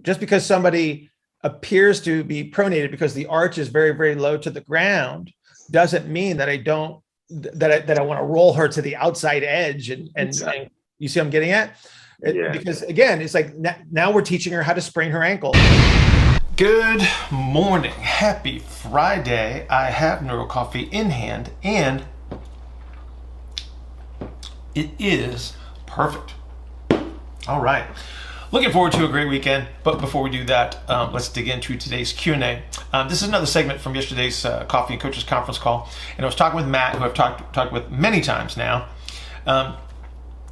just because somebody appears to be pronated because the arch is very, very low to the ground doesn't mean that I want to roll her to the outside edge and you see what I'm getting at? Because again, it's like now we're teaching her how to sprain her ankle. Good morning. Happy Friday. I have Neuro Coffee in hand and it is perfect. All right. Looking forward to a great weekend, but before we do that, let's dig into today's Q&A. This is another segment from yesterday's Coffee and Coaches conference call, and I was talking with Matt, who I've talked with many times now, and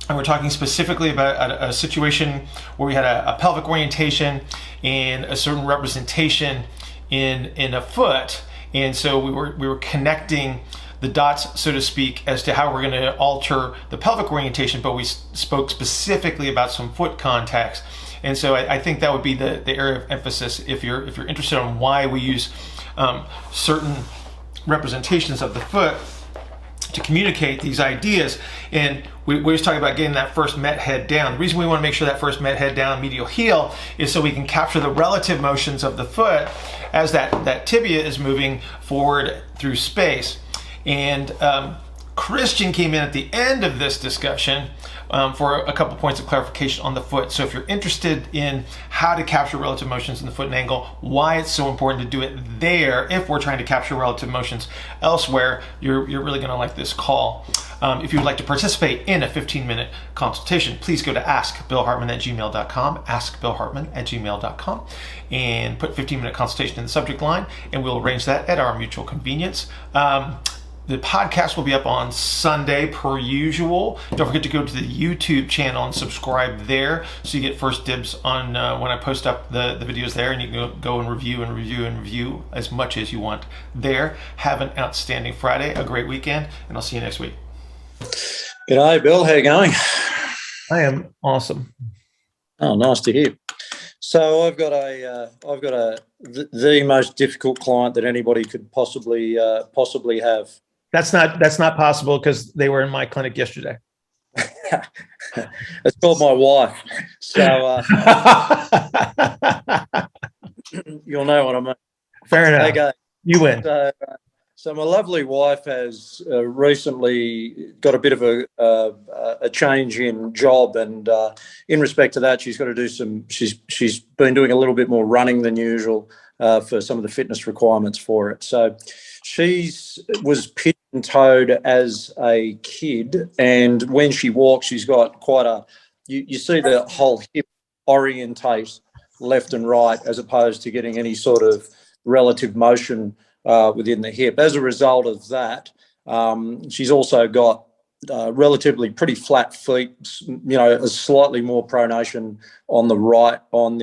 we're talking specifically about a situation where we had a pelvic orientation and a certain representation in a foot, and so we were connecting the dots, so to speak, as to how we're going to alter the pelvic orientation, but we spoke specifically about some foot contacts. And so I think that would be the area of emphasis if you're interested in why we use certain representations of the foot to communicate these ideas. And we was talking about getting that first met head down. The reason we want to make sure that first met head down, medial heel, is so we can capture the relative motions of the foot as that tibia is moving forward through space. And Christian came in at the end of this discussion for a couple points of clarification on the foot. So if you're interested in how to capture relative motions in the foot and ankle, why it's so important to do it there if we're trying to capture relative motions elsewhere, you're really going to like this call. If you would like to participate in a 15-minute consultation, please go to askbillhartman@gmail.com, askbillhartman@gmail.com, and put 15-minute consultation in the subject line, and we'll arrange that at our mutual convenience. The podcast will be up on Sunday per usual. Don't forget to go to the YouTube channel and subscribe there so you get first dibs on when I post up the videos there, and you can go and review as much as you want there. Have an outstanding Friday, a great weekend, and I'll see you next week. G'day, Bill. How you going? I am awesome. Oh, nice to hear. So I've got the most difficult client that anybody could possibly have. That's not possible because they were in my clinic yesterday. It's called my wife. So you'll know what I mean. Fair enough. Okay. You win. So my lovely wife has recently got a bit of a change in job, and in respect to that, she's got to do she's been doing a little bit more running than usual for some of the fitness requirements for it. So was pigeon-toed as a kid, and when she walks, she's got quite you see the whole hip orientate left and right, as opposed to getting any sort of relative motion within the hip. As a result of that, she's also got relatively pretty flat feet, a slightly more pronation on the right than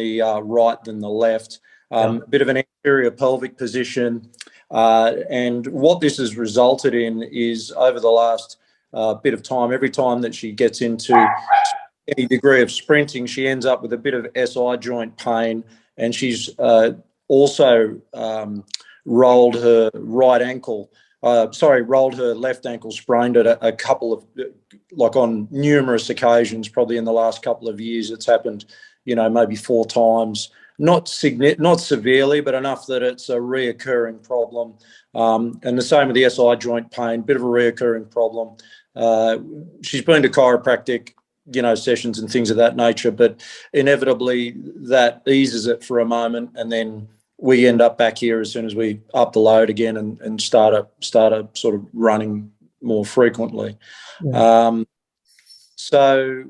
the left, a bit of an anterior pelvic position. And what this has resulted in is, over the last bit of time, every time that she gets into any degree of sprinting, she ends up with a bit of SI joint pain, and she's also rolled her left ankle, sprained it a couple of, on numerous occasions, probably in the last couple of years. It's happened, maybe 4 times. Not severely, but enough that it's a reoccurring problem. And the same with the SI joint pain, bit of a reoccurring problem. She's been to chiropractic, sessions and things of that nature, but inevitably that eases it for a moment, and then we end up back here as soon as we up the load again and start a sort of running more frequently. Yeah. So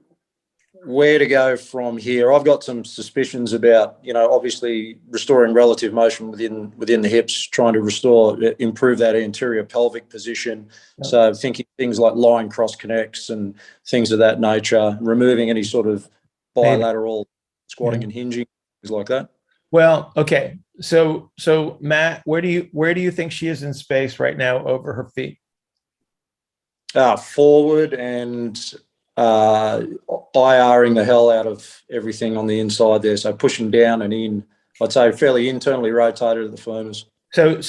where to go from here? I've got some suspicions about, obviously restoring relative motion within the hips, trying to improve that anterior pelvic position. Yep. So thinking things like lying cross connects and things of that nature, removing any sort of bilateral squatting and hinging, things like that. Well, okay. So Matt, where do you think she is in space right now over her feet? Forward and IRing the hell out of everything on the inside there. So pushing down and in, I'd say fairly internally rotated at the femurs. So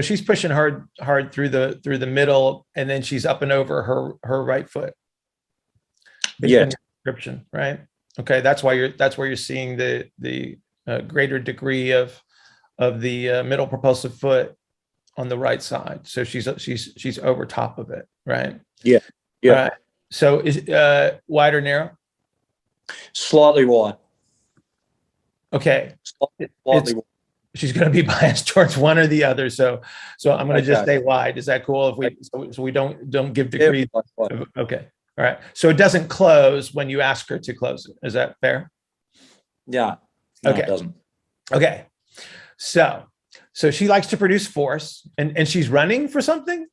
she's pushing hard through the middle, and then she's up and over her right foot. Yeah. Description, right? Okay, that's where you're seeing the greater degree of the middle propulsive foot on the right side. So she's over top of it, right? Yeah. Yeah. All right. So is wide or narrow? Slightly wide. Okay. Slightly It's wide. she's going to be biased towards one or the other. So I'm going to just Okay. say wide. Is that cool? If we so we don't give Yeah, degrees. wide. Okay. All right. So it doesn't close when you ask her to close it. Is that fair? Yeah. No, Okay. it doesn't. Okay. So she likes to produce force, and she's running for something.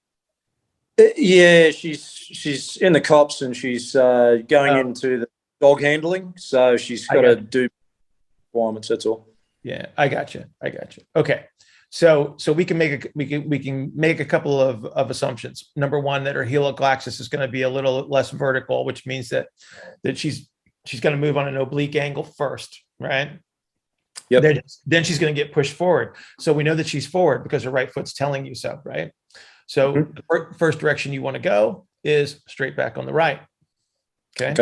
Yeah, she's in the cops, and she's going into the dog handling. So she's got to do requirements. That's all. Yeah, I got you. Okay. So we can make a couple of assumptions. Number one, that her helical axis is going to be a little less vertical, which means that she's going to move on an oblique angle first, right? Yep. Then she's going to get pushed forward. So we know that she's forward because her right foot's telling you so, right? So the first direction you want to go is straight back on the right. Okay.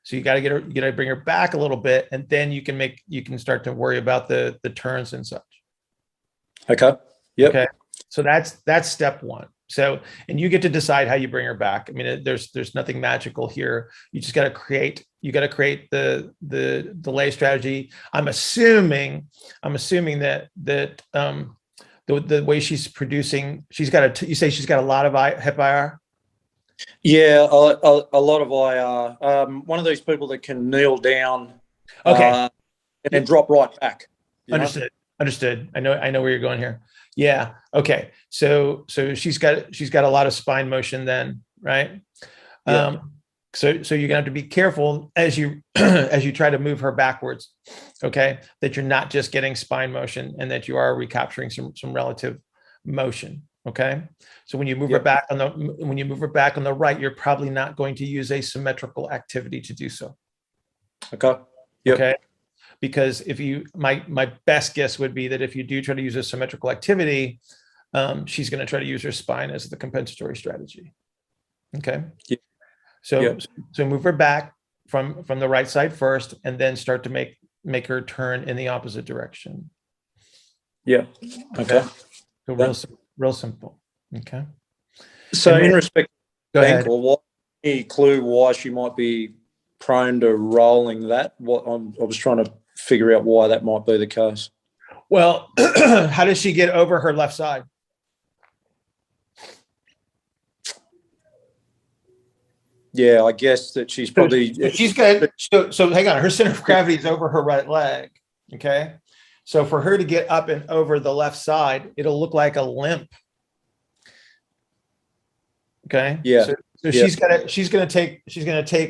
So you got to bring her back a little bit, and then you can start to worry about the turns and such. Okay. Yep. Okay. So that's step one. So, and you get to decide how you bring her back. I mean, there's nothing magical here. You just got to create the delay strategy. I'm assuming that the way she's producing, you say she's got a lot of hip IR. Yeah, a lot of IR. One of these people that can kneel down, okay, and then drop right back. Understood. I know where you're going here. Yeah. Okay. So she's got a lot of spine motion then, right? Yeah. So you're gonna have to be careful as you try to move her backwards, okay? That you're not just getting spine motion, and that you are recapturing some relative motion. Okay. So when you move her back on the right, you're probably not going to use a symmetrical activity to do so. Okay. Yep. Okay. Because if my best guess would be that if you do try to use a symmetrical activity, she's going to try to use her spine as the compensatory strategy. Okay. Yep. So move her back from the right side first, and then start to make her turn in the opposite direction. Yeah. Okay. So real simple. Okay. So in respect to the ankle, what any clue why she might be prone to rolling that? I was trying to figure out why that might be the case. Well, how does she get over her left side? Yeah, I guess that she's probably she's got so hang on, her center of gravity is over her right leg. Okay. So for her to get up and over the left side, it'll look like a limp. Okay. Yeah. So she's gonna take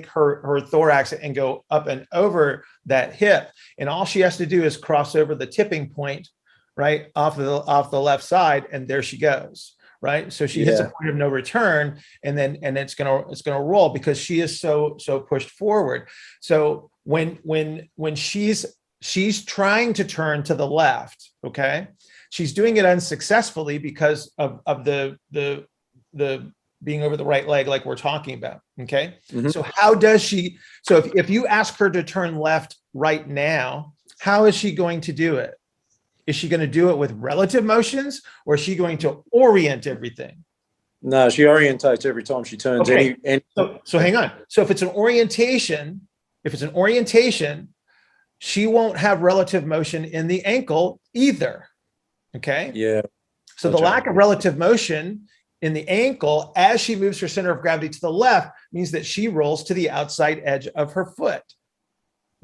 her thorax and go up and over that hip, and all she has to do is cross over the tipping point, right, off the left side, and there she goes. Right. So she hits a point of no return, and it's gonna roll because she is so pushed forward. So when she's trying to turn to the left, okay, she's doing it unsuccessfully because of the being over the right leg, like we're talking about. Okay. Mm-hmm. So how does she? So if you ask her to turn left right now, how is she going to do it? Is she going to do it with relative motions, or is she going to orient everything? No, she orientates every time she turns. Okay. So hang on. So if it's an orientation, she won't have relative motion in the ankle either. Okay. Yeah. So the lack of relative motion in the ankle as she moves her center of gravity to the left means that she rolls to the outside edge of her foot.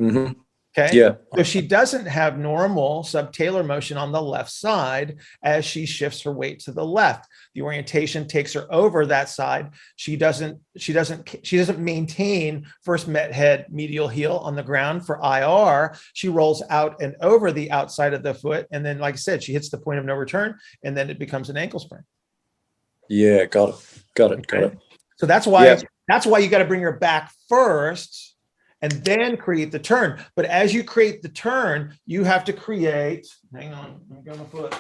Mm-hmm. Okay. Yeah. So she doesn't have normal subtalar motion on the left side as she shifts her weight to the left. The orientation takes her over that side. She doesn't maintain first met head medial heel on the ground for IR. She rolls out and over the outside of the foot. And then, like I said, she hits the point of no return, and then it becomes an ankle sprain. Yeah. Got it. So that's why you got to bring her back first, and then create the turn. But as you create the turn, you have to create, hang on, let me go on the foot.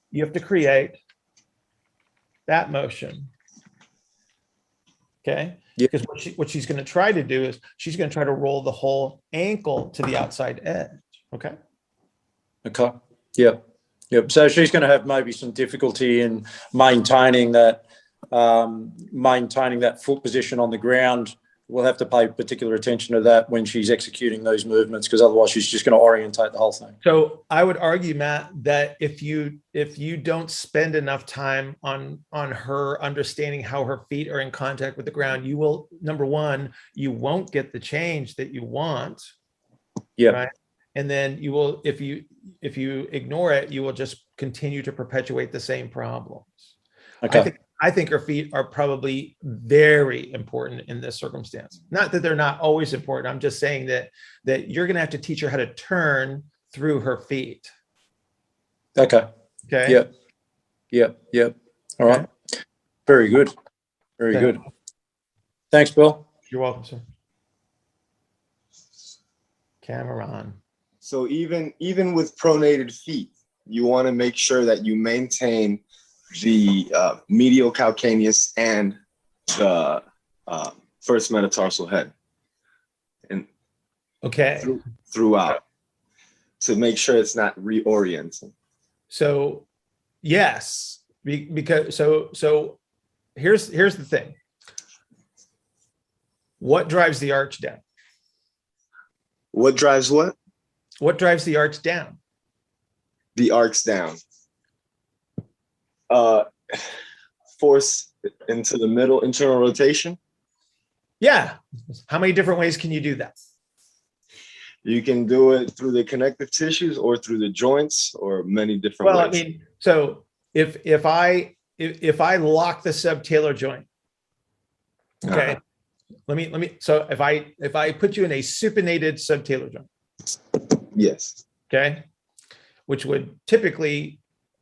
You have to create that motion. Okay. Yeah. Because what she's going to try to do is she's going to try to roll the whole ankle to the outside edge. Okay. Okay. Yep. Yep. So she's going to have maybe some difficulty in maintaining that foot position on the ground. We'll have to pay particular attention to that when she's executing those movements, because otherwise she's just going to orientate the whole thing. So I would argue, Matt, that if you don't spend enough time on her understanding how her feet are in contact with the ground, you will, number one, you won't get the change that you want. Yeah. Right. And then you will, if you ignore it, you will just continue to perpetuate the same problems. Okay. I think her feet are probably very important in this circumstance. Not that they're not always important. I'm just saying that you're going to have to teach her how to turn through her feet. Okay. Okay. Yep. Yep. Yep. All right. Very good. Very good. Thanks, Bill. You're welcome, sir. Cameron. So even with pronated feet, you want to make sure that you maintain the medial calcaneus and the first metatarsal head, and throughout, to make sure it's not reorienting. So yes, because so here's the thing. What drives the arch down? What drives what? What drives the arch down? The arcs down. Force into the middle, internal rotation. Yeah. How many different ways can you do that? You can do it through the connective tissues or through the joints, or many different ways. Well, I mean, so if I lock the subtalar joint, okay. Let me. So if I put you in a supinated subtalar joint, yes, okay, which would typically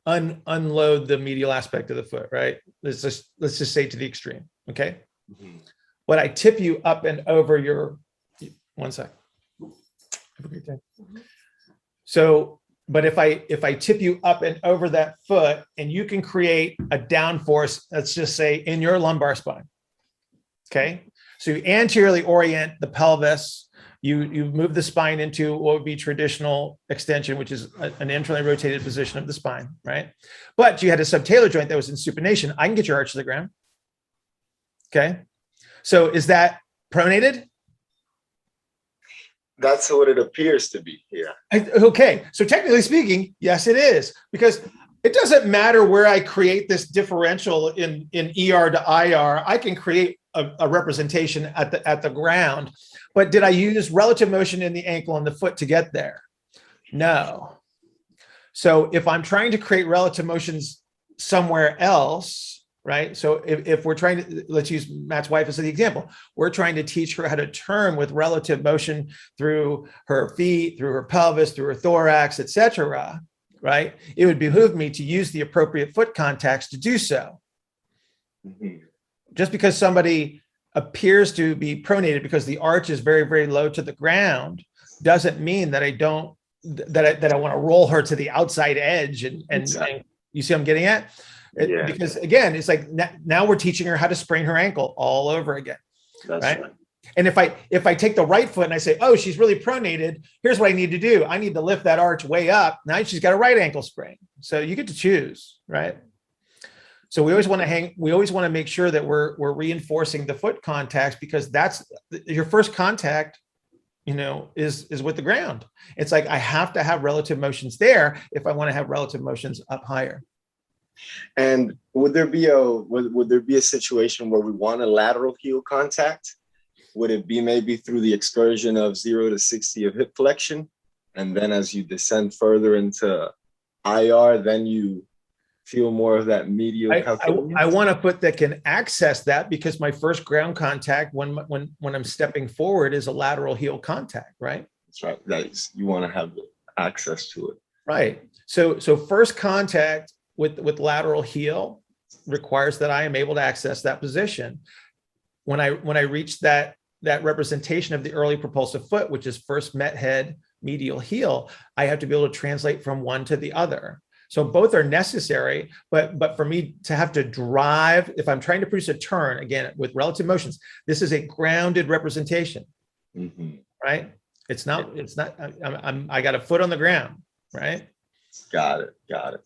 unload the medial aspect of the foot, right? Let's just say to the extreme, okay. Mm-hmm. When I tip you up and over your, one sec. Have a great day. So, but if I tip you up and over that foot, and you can create a down force, let's just say in your lumbar spine, okay. So you anteriorly orient the pelvis. You move the spine into what would be traditional extension, which is an internally rotated position of the spine, right? But you had a subtalar joint that was in supination. I can get your arch to the ground. Okay. So is that pronated? That's what it appears to be. Yeah. Okay. So technically speaking, yes, it is, because it doesn't matter where I create this differential in ER to IR. I can create a representation at the ground. But did I use relative motion in the ankle and the foot to get there? No. So if I'm trying to create relative motions somewhere else, right? So if we're trying to, let's use Matt's wife as the example, we're trying to teach her how to turn with relative motion through her feet, through her pelvis, through her thorax, etc., right? It would behoove me to use the appropriate foot contacts to do so. Mm-hmm. Just because somebody appears to be pronated because the arch is very, very low to the ground doesn't mean that I want to roll her to the outside edge and you see what I'm getting at? Yeah. Because again, it's like now we're teaching her how to sprain her ankle all over again. That's right? right. And if I take the right foot and I say, oh, she's really pronated, here's what I need to do. I need to lift that arch way up. Now she's got a right ankle sprain. So you get to choose, right? So we always want to make sure that we're reinforcing the foot contacts, because that's your first contact, is with the ground. It's like I have to have relative motions there if I want to have relative motions up higher. And would there be a situation where we want a lateral heel contact? Would it be maybe through the excursion of 0 to 60 of hip flexion, and then as you descend further into IR, then you feel more of that medial calcaneus? I want a foot that can access that, because my first ground contact when I'm stepping forward is a lateral heel contact, right? That's right. You want to have access to it. Right. So first contact with lateral heel requires that I am able to access that position. When I reach that representation of the early propulsive foot, which is first met head, medial heel, I have to be able to translate from one to the other. So both are necessary, but for me to have to drive, if I'm trying to produce a turn, again, with relative motions, this is a grounded representation, right? It's not, I got a foot on the ground, right? Got it.